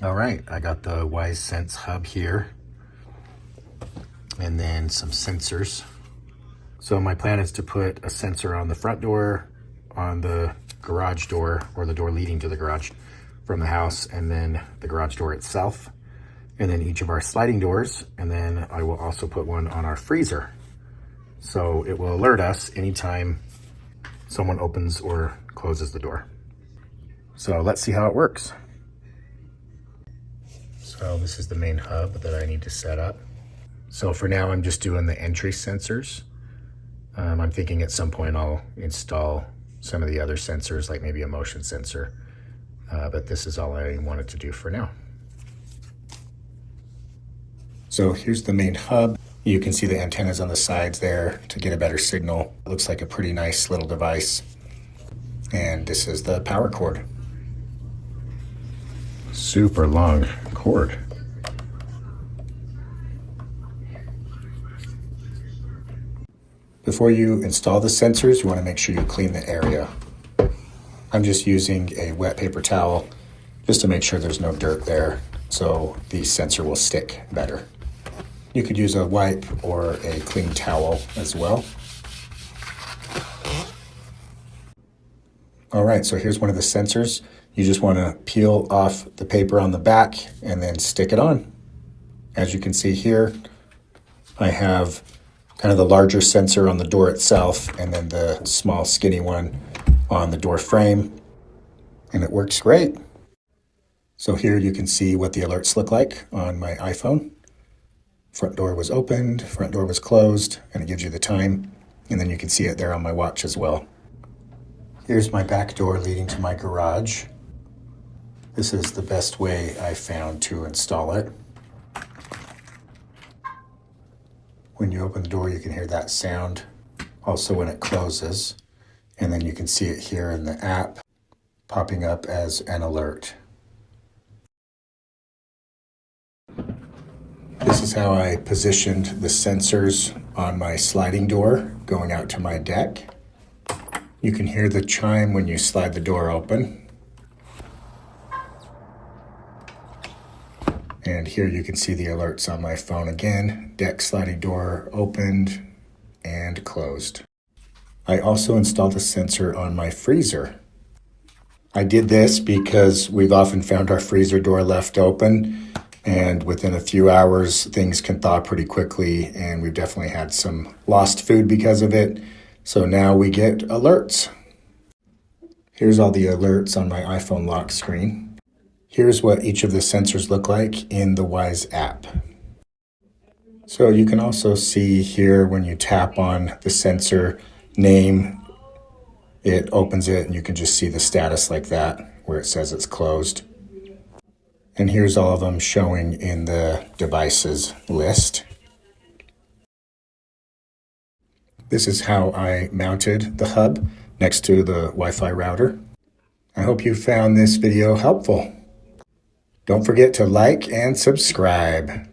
All right, I got the Wyze Sense hub here, and then some sensors. So my plan is to put a sensor on the front door, on the garage door, or the door leading to the garage from the house, and then the garage door itself, and then each of our sliding doors, and then I will also put one on our freezer. So it will alert us anytime someone opens or closes the door. So let's see how it works. So this is the main hub that I need to set up. So for now, I'm just doing the entry sensors. I'm thinking at some point I'll install some of the other sensors, like maybe a motion sensor, but this is all I wanted to do for now. So here's the main hub. You can see the antennas on the sides there to get a better signal. It looks like a pretty nice little device. And this is the power cord. Super long cord. Before you install the sensors, you want to make sure you clean the area. I'm just using a wet paper towel just to make sure there's no dirt there so the sensor will stick better. You could use a wipe or a clean towel as well. All right, so here's one of the sensors. You just want to peel off the paper on the back and then stick it on. As you can see here, I have kind of the larger sensor on the door itself and then the small skinny one on the door frame, and it works great. So here you can see what the alerts look like on my iPhone. Front door was opened, front door was closed, and it gives you the time, and then you can see it there on my watch as well. Here's my back door leading to my garage. This is the best way I found to install it. When you open the door, you can hear that sound. Also when it closes, and then you can see it here in the app popping up as an alert. This is how I positioned the sensors on my sliding door going out to my deck. You can hear the chime when you slide the door open. And here you can see the alerts on my phone again. Deck sliding door opened and closed. I also installed a sensor on my freezer. I did this because we've often found our freezer door left open, and within a few hours things can thaw pretty quickly, and we've definitely had some lost food because of it. So now we get alerts. Here's all the alerts on my iPhone lock screen. Here's what each of the sensors look like in the Wyze app. So you can also see here when you tap on the sensor name, it opens it and you can just see the status like that where it says it's closed. And here's all of them showing in the devices list. This is how I mounted the hub next to the Wi-Fi router. I hope you found this video helpful. Don't forget to like and subscribe.